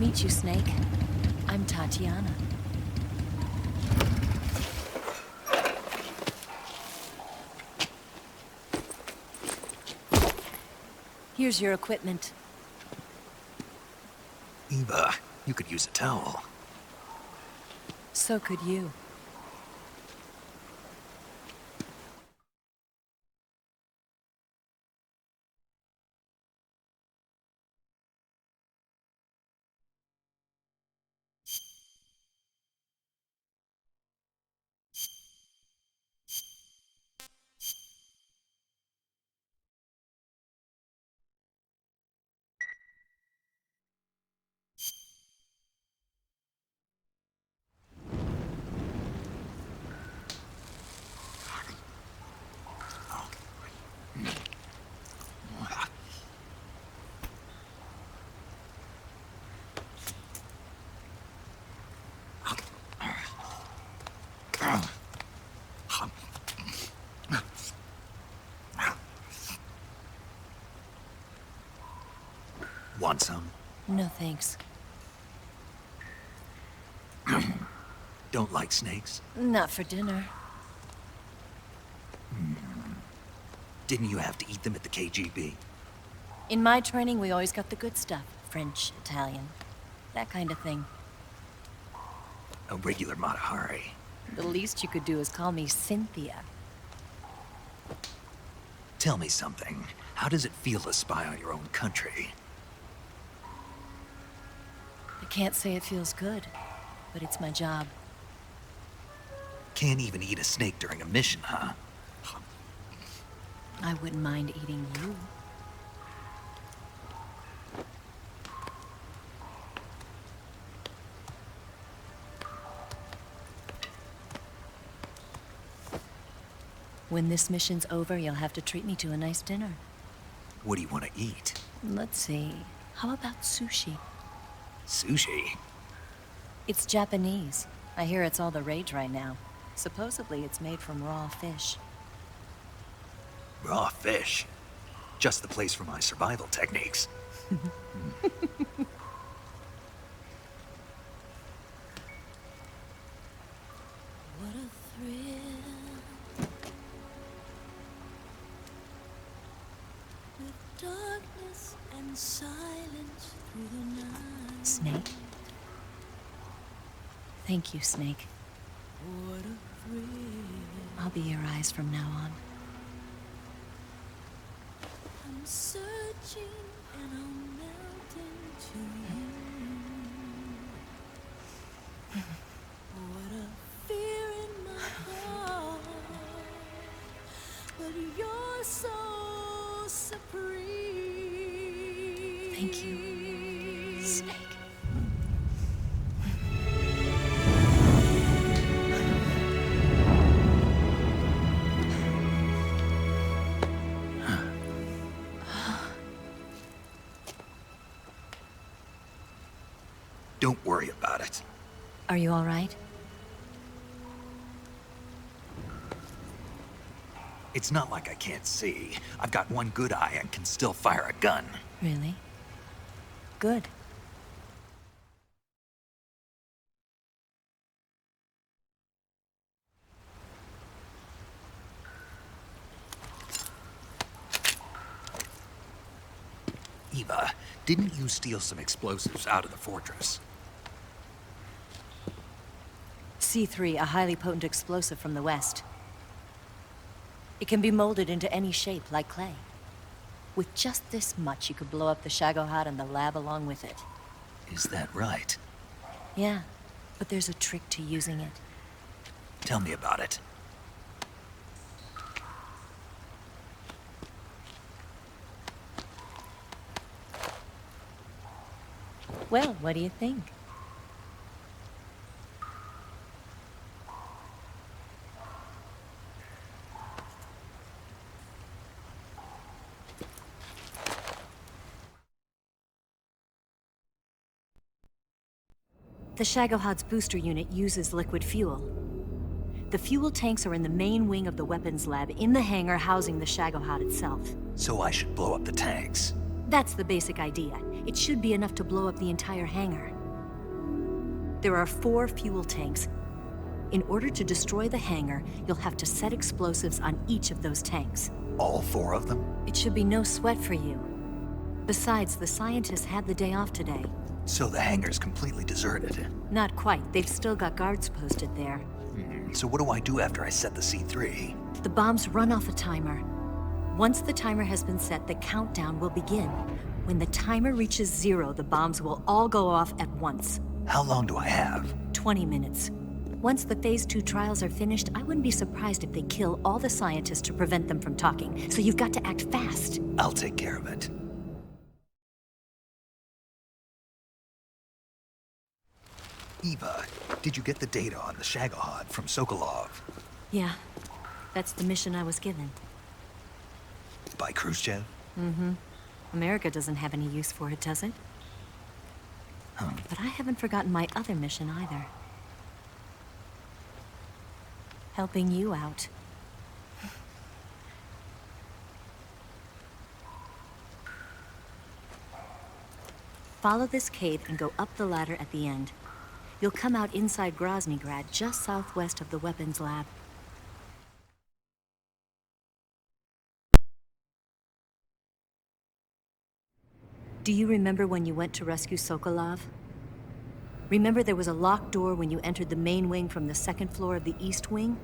meet you, Snake. I'm Tatiana. Here's your equipment. Eva, you could use a towel. So could you. Want some? No thanks. Don't like snakes? Not for dinner. Didn't you have to eat them at the KGB? In my training, we always got the good stuff. French, Italian, that kind of thing. A regular Matahari. The least you could do is call me Cynthia. Tell me something. How does it feel to spy on your own country? I can't say it feels good, but it's my job. Can't even eat a snake during a mission, huh? I wouldn't mind eating you. When this mission's over, you'll have to treat me to a nice dinner. What do you want to eat? Let's see. How about sushi? Sushi? It's Japanese. I hear it's all the rage right now. Supposedly it's made from raw fish. Raw fish? Just the place for my survival techniques. What a thrill. With darkness and silence through the night. Snake? Thank you, Snake. What a thrill. I'll be your eyes from now on. I'm searching and I'm melting to you. What a fear in my heart. But you're so supreme. Thank you, Snake. Don't worry about it. Are you all right? It's not like I can't see. I've got one good eye and can still fire a gun. Really? Good. Eva, didn't you steal some explosives out of the fortress? C3, a highly potent explosive from the west. It can be molded into any shape, like clay. With just this much, you could blow up the Shagohod and the lab along with it. Is that right? Yeah, but there's a trick to using it. Tell me about it. Well, what do you think? The Shagohod's booster unit uses liquid fuel. The fuel tanks are in the main wing of the weapons lab in the hangar housing the Shagohod itself. So I should blow up the tanks. That's the basic idea. It should be enough to blow up the entire hangar. There are 4 fuel tanks. In order to destroy the hangar, you'll have to set explosives on each of those tanks. All 4 of them? It should be no sweat for you. Besides, the scientists had the day off today. So the hangar's completely deserted. Not quite. They've still got guards posted there. So what do I do after I set the C3? The bombs run off a timer. Once the timer has been set, the countdown will begin. When the timer reaches 0, the bombs will all go off at once. How long do I have? 20 minutes. Once the Phase 2 trials are finished, I wouldn't be surprised if they kill all the scientists to prevent them from talking. So you've got to act fast. I'll take care of it. Eva, did you get the data on the Shagohod from Sokolov? Yeah, that's the mission I was given. By Khrushchev? America doesn't have any use for it, does it? But I haven't forgotten my other mission either. Helping you out. Follow this cave and go up the ladder at the end. You'll come out inside Groznygrad, just southwest of the weapons lab. Do you remember when you went to rescue Sokolov? Remember there was a locked door when you entered the main wing from the second floor of the east wing?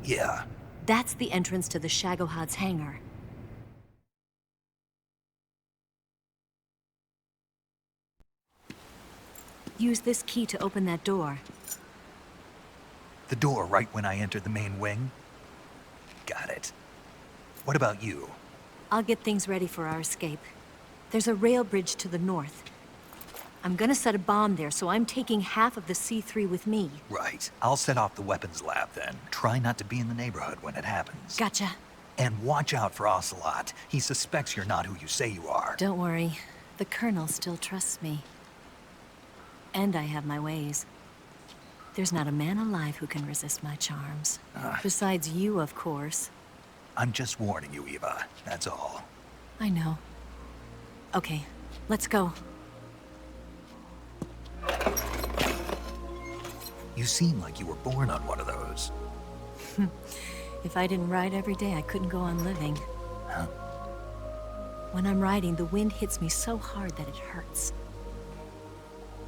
Yeah. That's the entrance to the Shagohod's hangar. Use this key to open that door. The door right when I entered the main wing? Got it. What about you? I'll get things ready for our escape. There's a rail bridge to the north. I'm gonna set a bomb there, so I'm taking half of the C3 with me. Right. I'll set off the weapons lab then. Try not to be in the neighborhood when it happens. Gotcha. And watch out for Ocelot. He suspects you're not who you say you are. Don't worry. The Colonel still trusts me. And I have my ways. There's not a man alive who can resist my charms. Besides you, of course. I'm just warning you, Eva. That's all. I know. Okay, let's go. You seem like you were born on one of those. If I didn't ride every day, I couldn't go on living. Huh? When I'm riding, the wind hits me so hard that it hurts.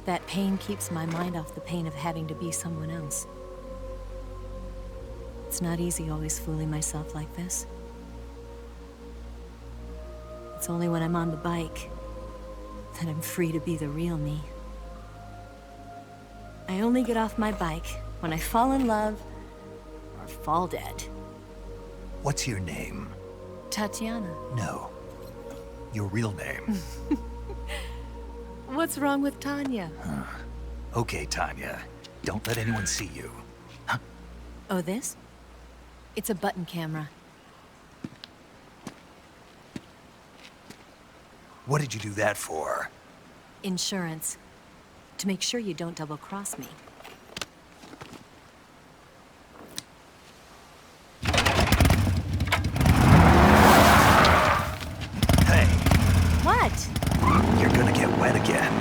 That pain keeps my mind off the pain of having to be someone else. It's not easy always fooling myself like this. It's only when I'm on the bike that I'm free to be the real me. I only get off my bike when I fall in love or fall dead. What's your name? Tatiana. No. Your real name. What's wrong with Tanya? Okay, Tanya. Don't let anyone see you. Oh, this? It's a button camera. What did you do that for? Insurance. To make sure you don't double-cross me. Hey, What? you're gonna get wet again.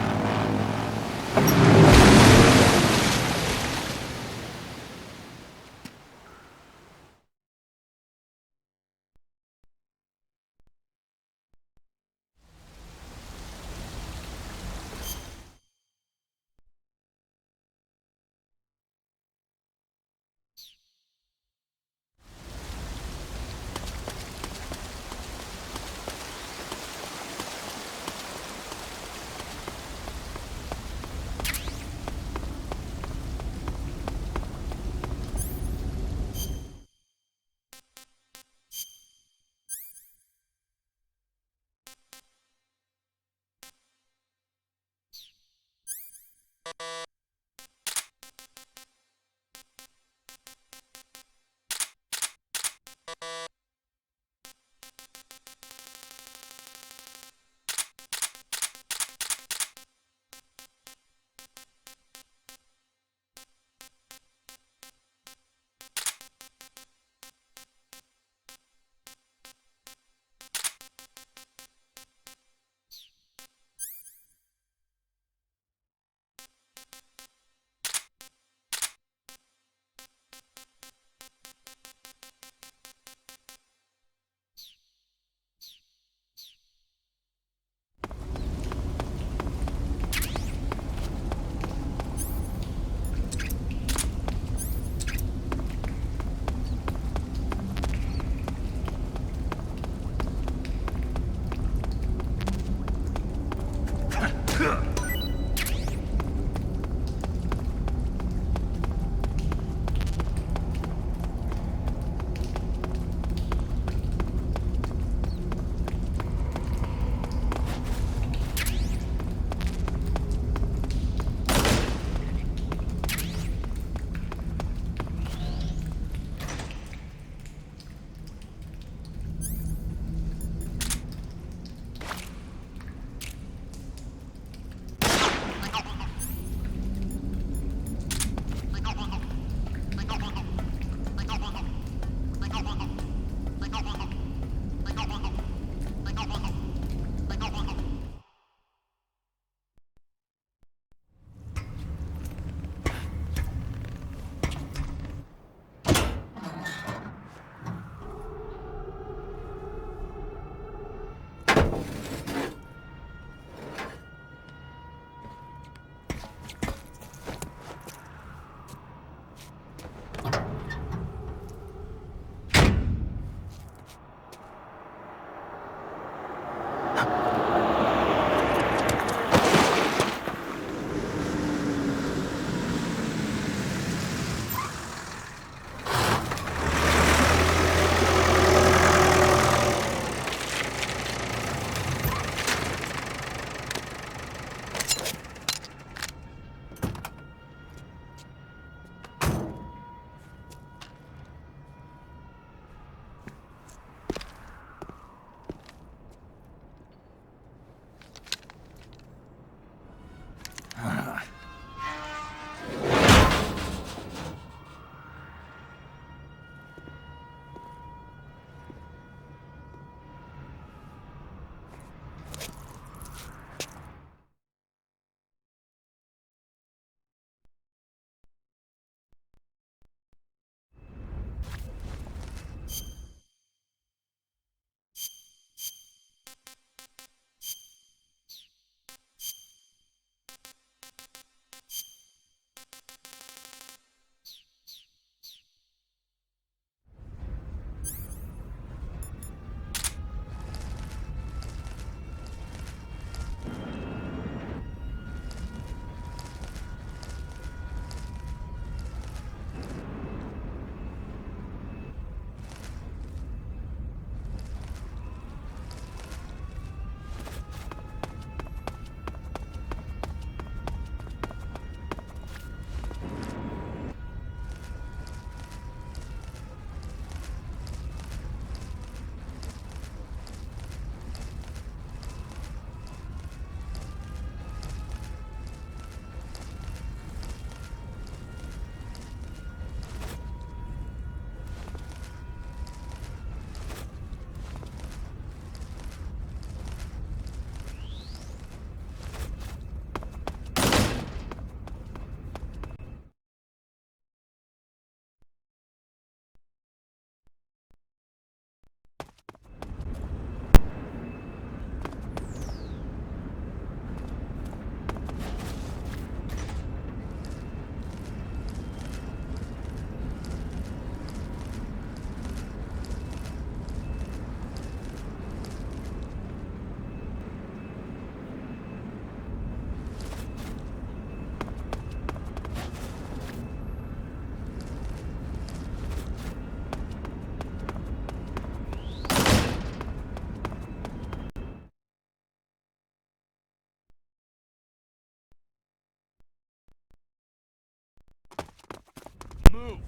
Move!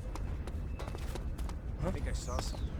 Huh? I think I saw something.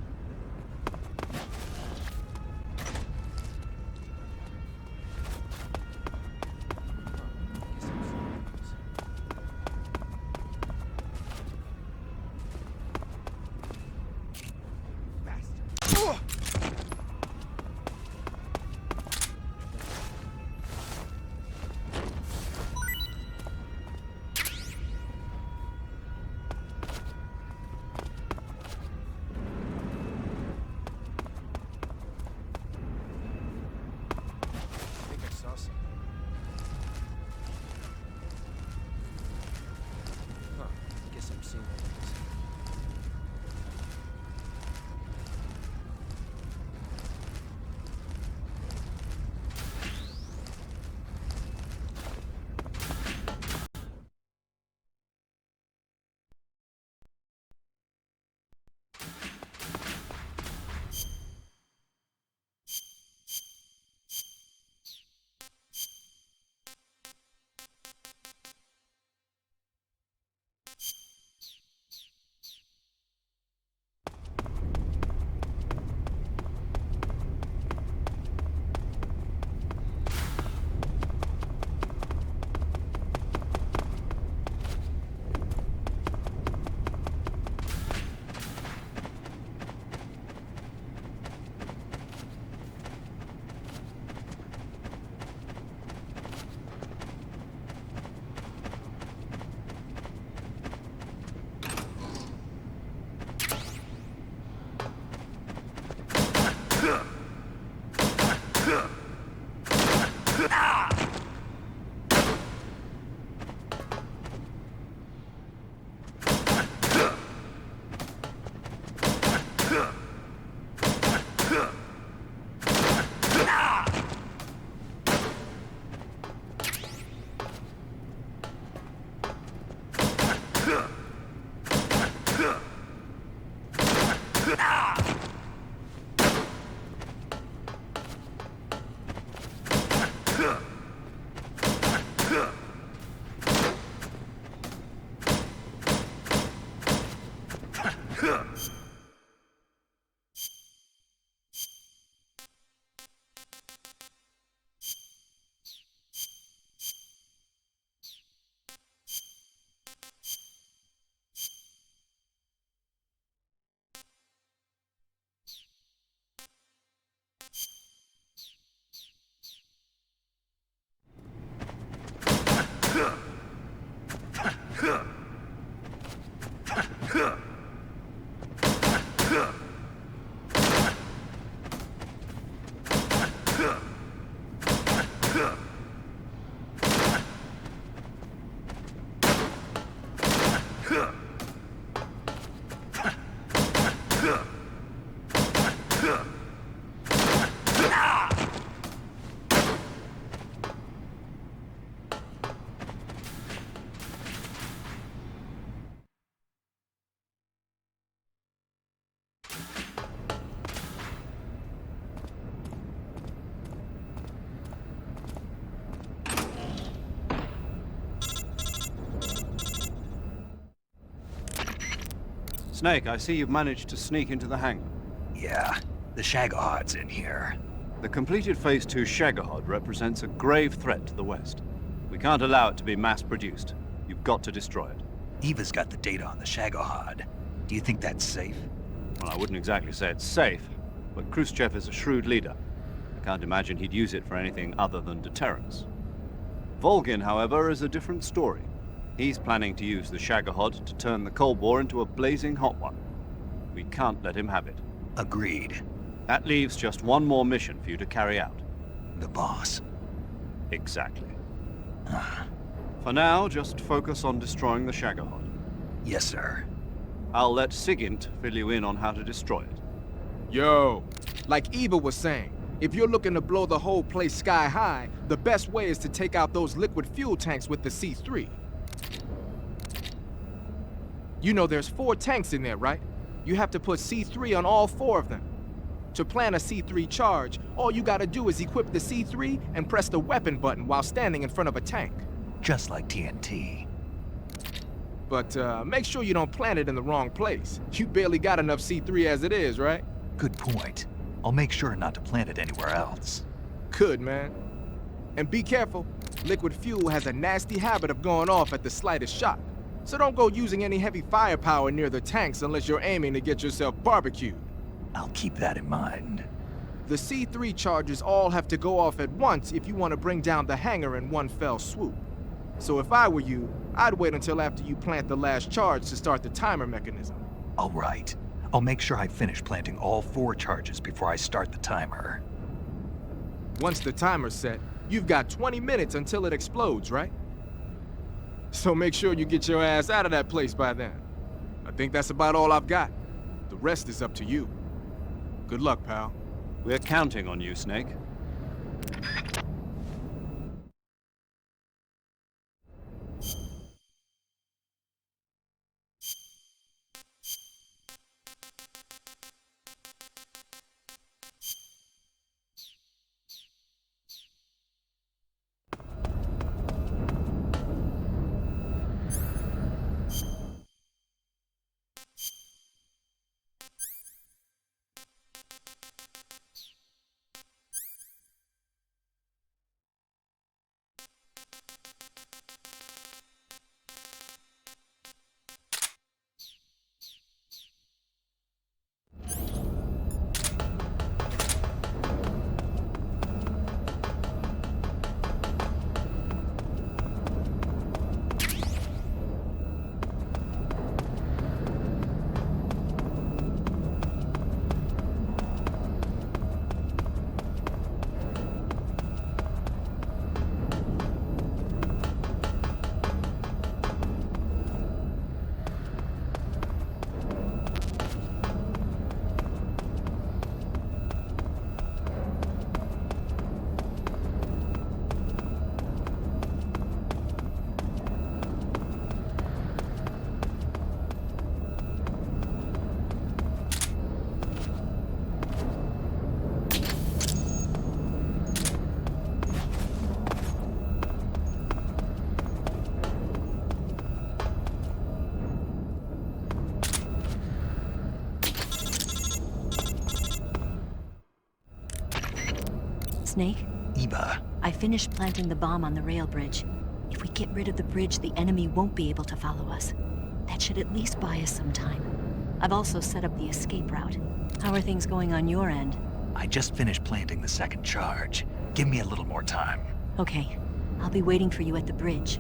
Snake, I see you've managed to sneak into the hangar. Yeah, the Shagohod's in here. The completed Phase 2 Shagohod represents a grave threat to the West. We can't allow it to be mass-produced. You've got to destroy it. Eva's got the data on the Shagohod. Do you think that's safe? Well, I wouldn't exactly say it's safe, but Khrushchev is a shrewd leader. I can't imagine he'd use it for anything other than deterrence. Volgin, however, is a different story. He's planning to use the Shagohod to turn the Cold War into a blazing hot one. We can't let him have it. Agreed. That leaves just one more mission for you to carry out. The boss. Exactly. For now, just focus on destroying the Shagohod. Yes, sir. I'll let Sigint fill you in on how to destroy it. Yo, like Eva was saying, if you're looking to blow the whole place sky high, the best way is to take out those liquid fuel tanks with the C3. You know there's 4 tanks in there, right? You have to put C3 on all 4 of them. To plan a C3 charge, all you gotta do is equip the C3 and press the weapon button while standing in front of a tank. Just like TNT. But make sure you don't plant it in the wrong place. You barely got enough C3 as it is, right? Good point. I'll make sure not to plant it anywhere else. Good, man. And be careful. Liquid fuel has a nasty habit of going off at the slightest shock. So don't go using any heavy firepower near the tanks unless you're aiming to get yourself barbecued. I'll keep that in mind. The C3 charges all have to go off at once if you want to bring down the hangar in one fell swoop. So if I were you, I'd wait until after you plant the last charge to start the timer mechanism. All right. I'll make sure I finish planting all 4 charges before I start the timer. Once the timer's set, you've got 20 minutes until it explodes, right? So make sure you get your ass out of that place by then. I think that's about all I've got. The rest is up to you. Good luck, pal. We're counting on you, Snake. Snake? Eva, I finished planting the bomb on the rail bridge. If we get rid of the bridge, the enemy won't be able to follow us. That should at least buy us some time. I've also set up the escape route. How are things going on your end? I just finished planting the second charge. Give me a little more time. Okay. I'll be waiting for you at the bridge.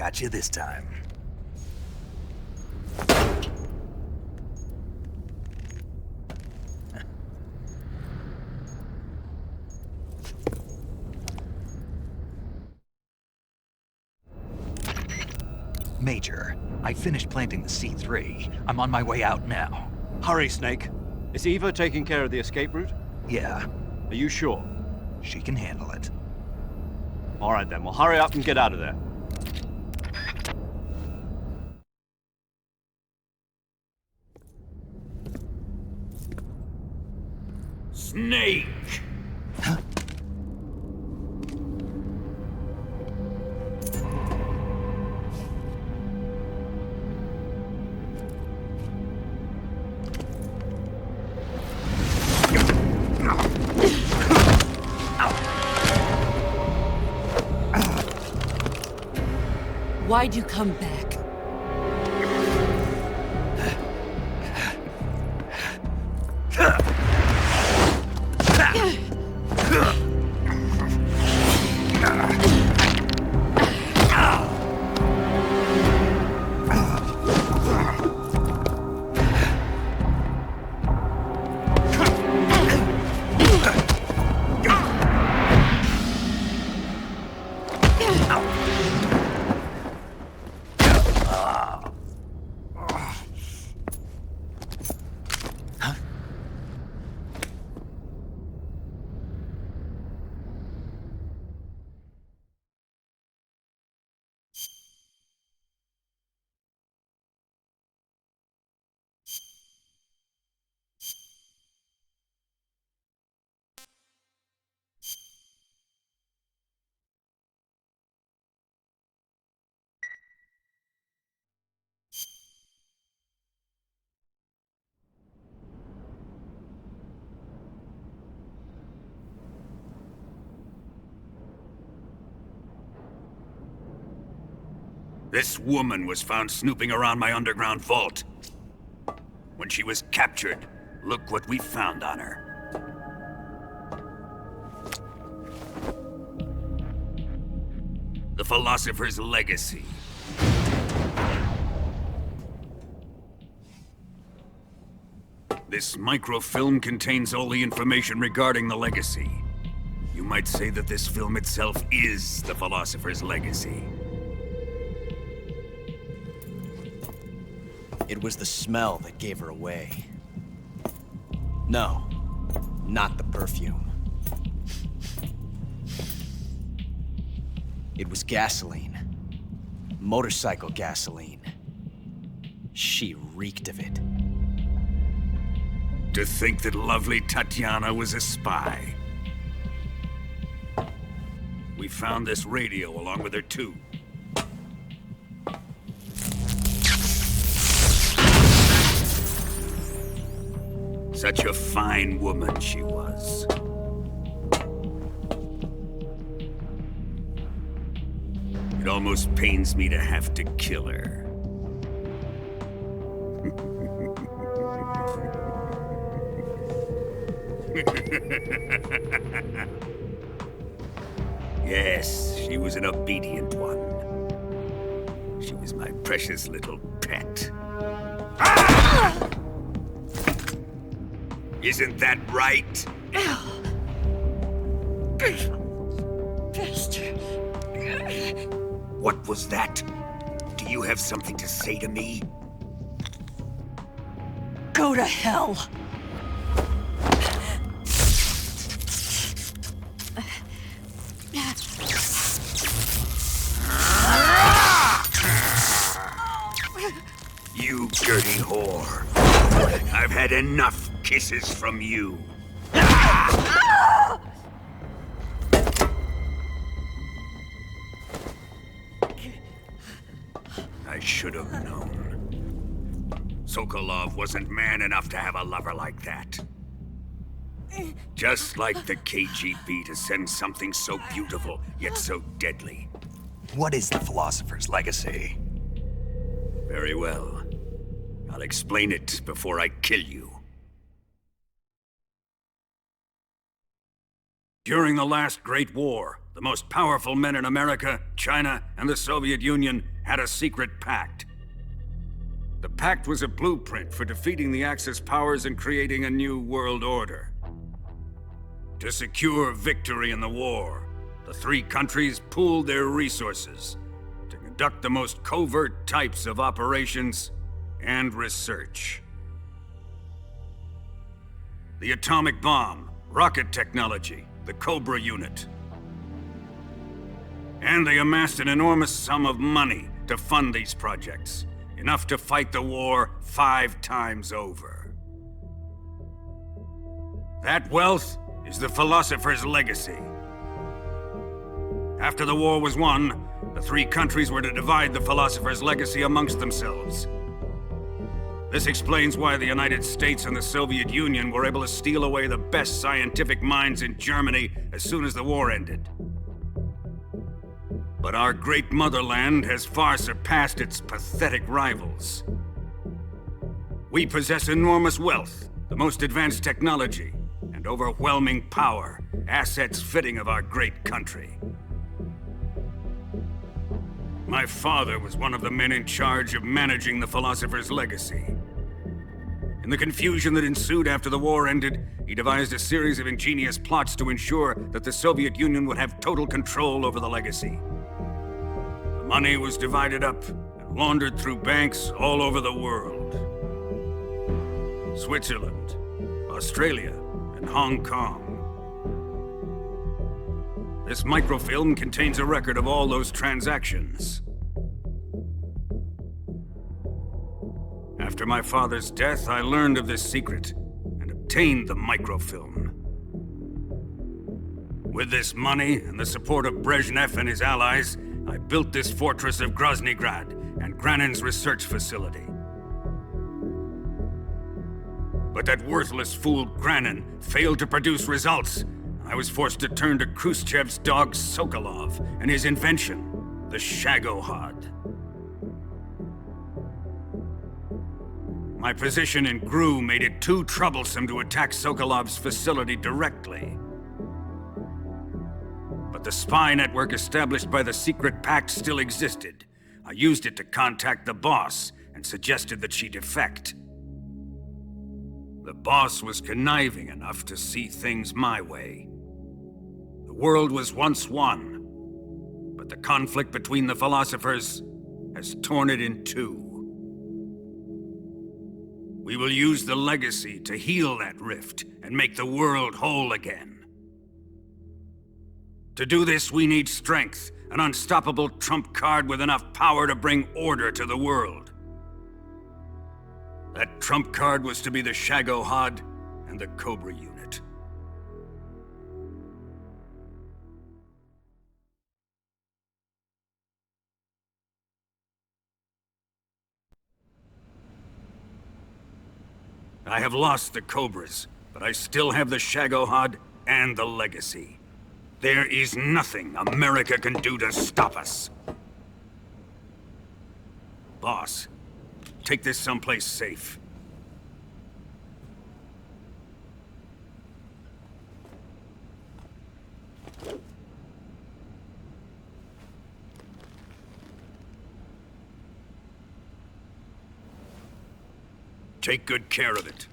Got you this time. Major, I finished planting the C3. I'm on my way out now. Hurry, Snake. Is Eva taking care of the escape route? Yeah, Are you sure? she can handle it. All right then, well hurry up and get out of there. Snake! Why'd you come back? This woman was found snooping around my underground vault. When she was captured, look what we found on her. The philosopher's legacy. This microfilm contains all the information regarding the legacy. You might say that this film itself is the philosopher's legacy. It was the smell that gave her away. No, not the perfume. It was gasoline. Motorcycle gasoline. She reeked of it. To think that lovely Tatiana was a spy. We found this radio along with her too. Such a fine woman she was. It almost pains me to have to kill her. Yes, she was an obedient one. She was my precious little pet. Ah! Isn't that right? Bastard. What was that? Do you have something to say to me? Go to hell. You dirty whore. I've had enough kisses from you. I should have known. Sokolov wasn't man enough to have a lover like that. Just like the KGB to send something so beautiful, yet so deadly. What is the philosopher's legacy? Very well. I'll explain it before I kill you. During the last Great War, the most powerful men in America, China, and the Soviet Union had a secret pact. The pact was a blueprint for defeating the Axis powers and creating a new world order. To secure victory in the war, the three countries pooled their resources to conduct the most covert types of operations and research. The atomic bomb, rocket technology, the Cobra unit. And they amassed an enormous sum of money to fund these projects, enough to fight the war 5 times over. That wealth is the philosopher's legacy. After the war was won, the three countries were to divide the philosopher's legacy amongst themselves. This explains why the United States and the Soviet Union were able to steal away the best scientific minds in Germany as soon as the war ended. But our great motherland has far surpassed its pathetic rivals. We possess enormous wealth, the most advanced technology, and overwhelming power, assets fitting of our great country. My father was one of the men in charge of managing the philosopher's legacy. In the confusion that ensued after the war ended, he devised a series of ingenious plots to ensure that the Soviet Union would have total control over the legacy. The money was divided up and laundered through banks all over the world. Switzerland, Australia, and Hong Kong. This microfilm contains a record of all those transactions. After my father's death, I learned of this secret and obtained the microfilm. With this money and the support of Brezhnev and his allies, I built this fortress of Groznygrad and Granin's research facility. But that worthless fool Granin failed to produce results. I was forced to turn to Khrushchev's dog Sokolov and his invention, the Shagohod. My position in GRU made it too troublesome to attack Sokolov's facility directly. But the spy network established by the secret pact still existed. I used it to contact the boss and suggested that she defect. The boss was conniving enough to see things my way. The world was once one, but the conflict between the philosophers has torn it in two. We will use the legacy to heal that rift and make the world whole again. To do this, we need strength, an unstoppable trump card with enough power to bring order to the world. That trump card was to be the Shagohod and the Cobra unit. I have lost the Cobras, but I still have the Shagohod and the Legacy. There is nothing America can do to stop us. Boss, take this someplace safe. Take good care of it.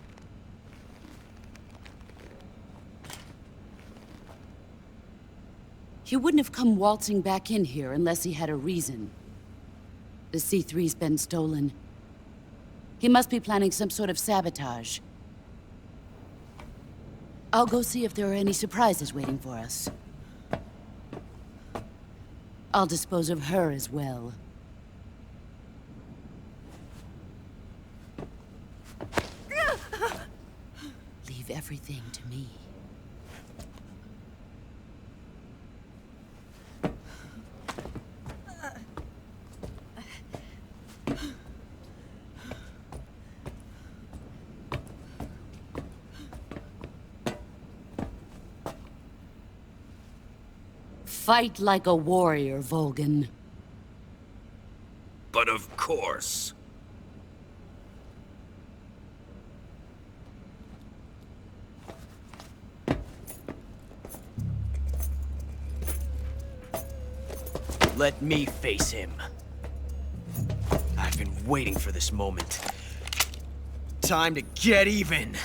He wouldn't have come waltzing back in here unless he had a reason. The C3's been stolen. He must be planning some sort of sabotage. I'll go see if there are any surprises waiting for us. I'll dispose of her as well. Leave everything to me. Fight like a warrior, Volgin. But of course. Let me face him. I've been waiting for this moment. Time to get even.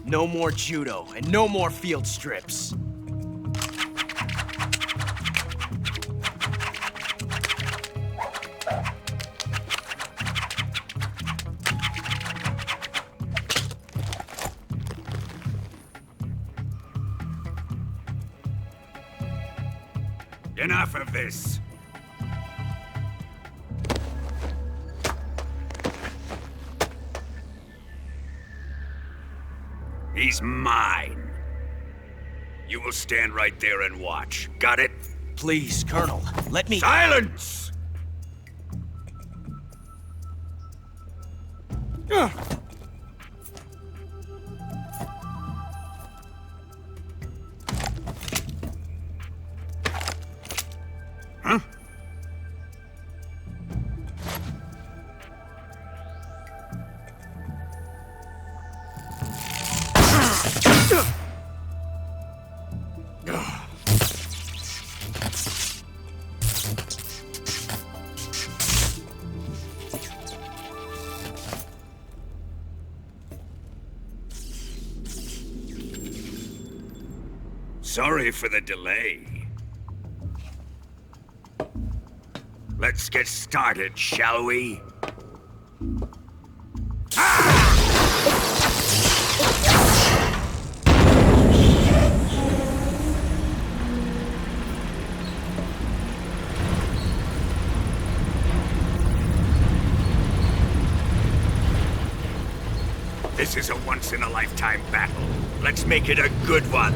No more judo, and no more field strips. Enough of this. He's mine. You will stand right there and watch. Got it? Please, Colonel, let me— Silence! Huh? Sorry for the delay. Let's get started, shall we? This is a once-in-a-lifetime battle. Let's make it a good one.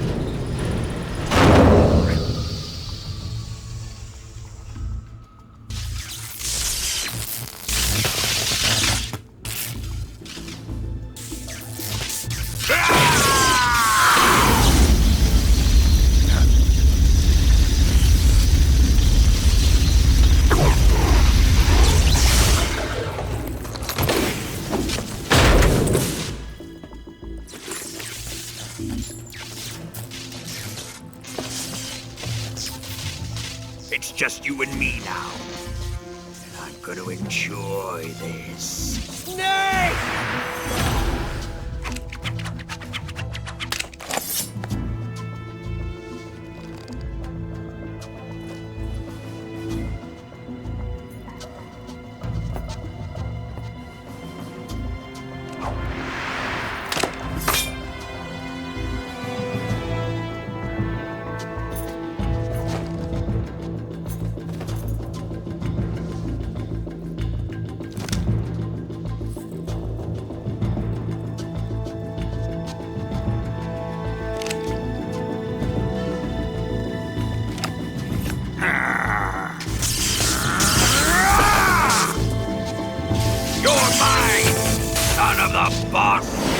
It's just you and me now. And I'm gonna enjoy this. Snake! the boss!